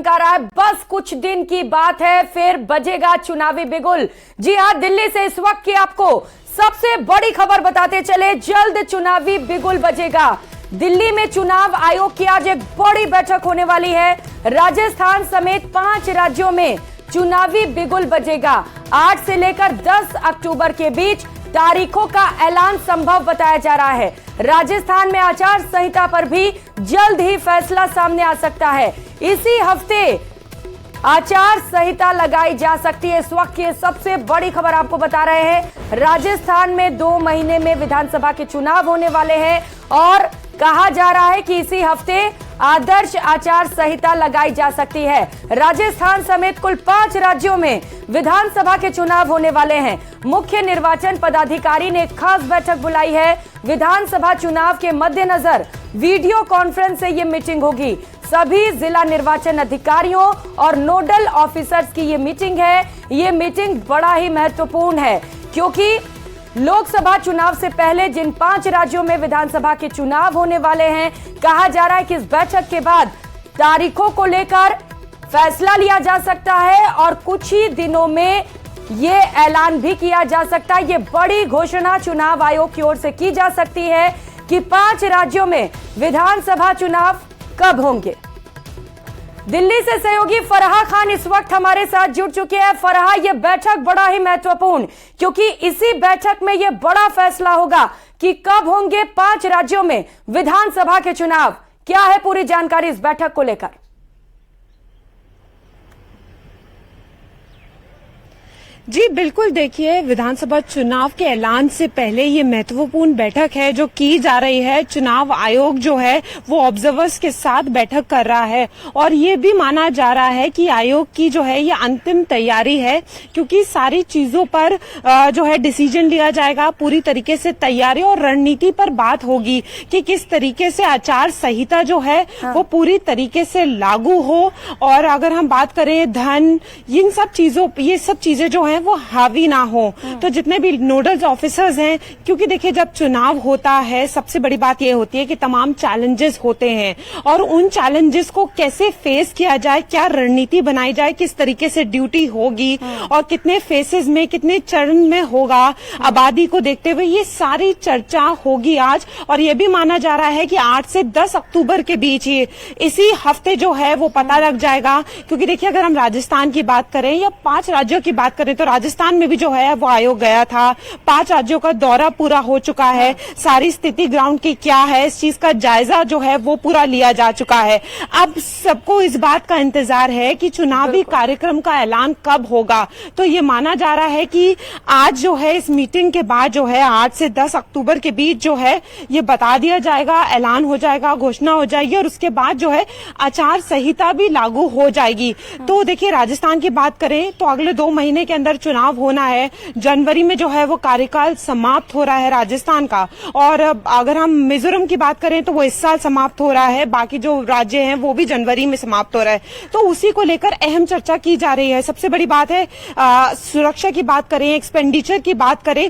चमका रहा है। बस कुछ दिन की बात है, फिर बजेगा चुनावी बिगुल। जी हां, दिल्ली से इस वक्त की आपको सबसे बड़ी खबर बताते चले, जल्द चुनावी बिगुल बजेगा। दिल्ली में चुनाव आयोग की आज एक बड़ी बैठक होने वाली है। राजस्थान समेत 5 राज्यों में चुनावी बिगुल बजेगा। 8 से लेकर 10 अक्टूबर के बीच तारीखों का ऐलान संभव बताया जा रहा है। राजस्थान में आचार संहिता पर भी जल्द ही फैसला सामने आ सकता है। इसी हफ्ते आचार संहिता लगाई जा सकती है। इस वक्त की सबसे बड़ी खबर आपको बता रहे हैं, राजस्थान में 2 महीने में विधानसभा के चुनाव होने वाले हैं और कहा जा रहा है कि इसी हफ्ते आदर्श आचार संहिता लगाई जा सकती है। राजस्थान समेत कुल 5 राज्यों में विधानसभा के चुनाव होने वाले हैं। मुख्य निर्वाचन पदाधिकारी ने एक खास बैठक बुलाई है। विधानसभा चुनाव के मद्देनजर वीडियो कॉन्फ्रेंस से ये मीटिंग होगी। सभी जिला निर्वाचन अधिकारियों और नोडल ऑफिसर्स की ये मीटिंग है। ये मीटिंग बड़ा ही महत्वपूर्ण है क्योंकि लोकसभा चुनाव से पहले जिन 5 राज्यों में विधानसभा के चुनाव होने वाले हैं, कहा जा रहा है कि इस बैठक के बाद तारीखों को लेकर फैसला लिया जा सकता है और कुछ ही दिनों में ये ऐलान भी किया जा सकता है। ये बड़ी घोषणा चुनाव आयोग की ओर से की जा सकती है कि 5 राज्यों में विधानसभा चुनाव कब होंगे। दिल्ली से सहयोगी फराह खान इस वक्त हमारे साथ जुड़ चुके हैं। फराह, यह बैठक बड़ा ही महत्वपूर्ण क्योंकि इसी बैठक में यह बड़ा फैसला होगा कि कब होंगे 5 राज्यों में विधानसभा के चुनाव। क्या है पूरी जानकारी इस बैठक को लेकर? जी बिल्कुल, देखिए विधानसभा चुनाव के ऐलान से पहले ये महत्वपूर्ण बैठक है जो की जा रही है। चुनाव आयोग जो है वो ऑब्जर्वर्स के साथ बैठक कर रहा है और ये भी माना जा रहा है कि आयोग की जो है ये अंतिम तैयारी है क्योंकि सारी चीजों पर जो है डिसीजन लिया जाएगा। पूरी तरीके से तैयारी और रणनीति पर बात होगी कि किस तरीके से आचार संहिता जो है वो पूरी तरीके से लागू हो। और अगर हम बात करें धन, इन सब चीजों, ये सब चीजें जो वो हावी ना हो। तो जितने भी नोडल ऑफिसर्स हैं, क्योंकि देखिए जब चुनाव होता है सबसे बड़ी बात ये होती है कि तमाम चैलेंजेस होते हैं और उन चैलेंजेस को कैसे फेस किया जाए, क्या रणनीति बनाई जाए, किस तरीके से ड्यूटी होगी और कितने फेसेस में, कितने चरण में होगा, आबादी को देखते हुए ये सारी चर्चा होगी आज। और ये भी माना जा रहा है कि 8 से 10 अक्टूबर के बीच ही इसी हफ्ते जो है वो पता लग जाएगा। क्योंकि देखिए अगर हम राजस्थान की बात करें या 5 राज्यों की बात करें तो राजस्थान में भी जो है वो आयोग गया था। 5 राज्यों का दौरा पूरा हो चुका है। सारी स्थिति ग्राउंड की क्या है, इस चीज का जायजा जो है वो पूरा लिया जा चुका है। अब सबको इस बात का इंतजार है कि चुनावी कार्यक्रम का ऐलान कब होगा। तो ये माना जा रहा है कि आज जो है इस मीटिंग के बाद जो है 8 से 10 अक्टूबर के बीच जो है ये बता दिया जाएगा, ऐलान हो जाएगा, घोषणा हो जाएगी और उसके बाद जो है आचार संहिता भी लागू हो जाएगी। तो देखिए राजस्थान की बात करें तो अगले 2 महीने के अंदर चुनाव होना है। जनवरी में जो है वो कार्यकाल समाप्त हो रहा है राजस्थान का। और अगर हम मिजोरम की बात करें तो वो इस साल समाप्त हो रहा है। बाकी जो राज्य हैं वो भी जनवरी में समाप्त हो रहा है। तो उसी को लेकर अहम चर्चा की जा रही है। सबसे बड़ी बात है सुरक्षा की बात करें, एक्सपेंडिचर की बात करें,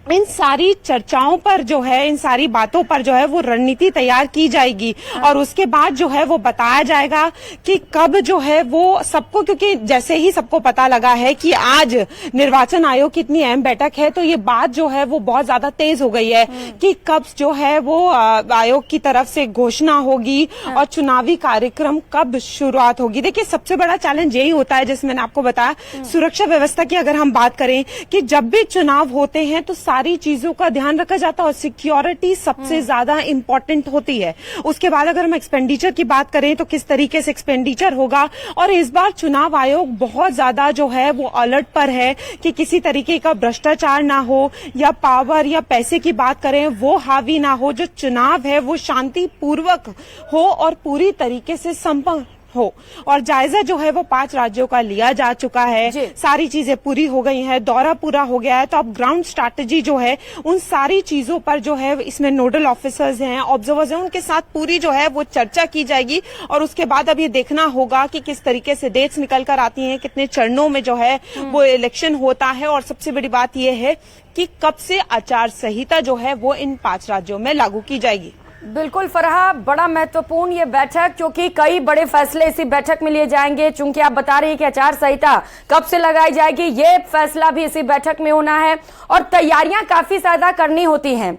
इन सारी चर्चाओं पर जो है, इन सारी बातों पर जो है वो रणनीति तैयार की जाएगी और उसके बाद जो है वो बताया जाएगा कि कब जो है वो सबको, क्योंकि जैसे ही सबको पता लगा है कि आज निर्वाचन आयोग की इतनी अहम बैठक है तो ये बात जो है वो बहुत ज्यादा तेज हो गई है कि कब जो है वो आयोग की तरफ से घोषणा होगी और चुनावी कार्यक्रम कब शुरुआत होगी। देखिए सबसे बड़ा चैलेंज यही होता है, जैसे मैंने आपको बताया सुरक्षा व्यवस्था की अगर हम बात करें कि जब भी चुनाव होते हैं तो सारी चीजों का ध्यान रखा जाता है और सिक्योरिटी सबसे ज्यादा इंपॉर्टेंट होती है। उसके बाद अगर हम एक्सपेंडिचर की बात करें तो किस तरीके से एक्सपेंडिचर होगा। और इस बार चुनाव आयोग बहुत ज्यादा जो है वो अलर्ट पर है कि किसी तरीके का भ्रष्टाचार ना हो या पावर या पैसे की बात करें वो हावी ना हो। जो चुनाव है वो शांतिपूर्वक हो और पूरी तरीके से संपन्न हो। और जायजा जो है वो 5 राज्यों का लिया जा चुका है। सारी चीजें पूरी हो गई हैं, दौरा पूरा हो गया है। तो अब ग्राउंड स्ट्रैटेजी जो है उन सारी चीजों पर जो है इसमें नोडल ऑफिसर्स हैं, ऑब्जर्वर्स हैं, उनके साथ पूरी जो है वो चर्चा की जाएगी। और उसके बाद अब ये देखना होगा कि किस तरीके से डेट्स निकल कर आती हैं, कितने चरणों में जो है वो इलेक्शन होता है। और सबसे बड़ी बात यह है कि कब से आचार संहिता जो है वो इन 5 राज्यों में लागू की जाएगी। बिल्कुल फरहा, बड़ा महत्वपूर्ण ये बैठक, क्योंकि कई बड़े फैसले इसी बैठक में लिए जाएंगे। चूंकि आप बता रही है कि आचार संहिता कब से लगाई जाएगी, ये फैसला भी इसी बैठक में होना है और तैयारियां काफी ज्यादा करनी होती हैं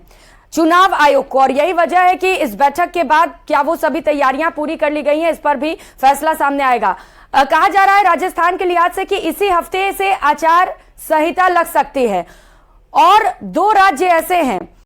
चुनाव आयोग को, और यही वजह है कि इस बैठक के बाद क्या वो सभी तैयारियां पूरी कर ली गई हैं, इस पर भी फैसला सामने आएगा। कहा जा रहा है राजस्थान के लिहाज से कि इसी हफ्ते से आचार संहिता लग सकती है और 2 राज्य ऐसे हैं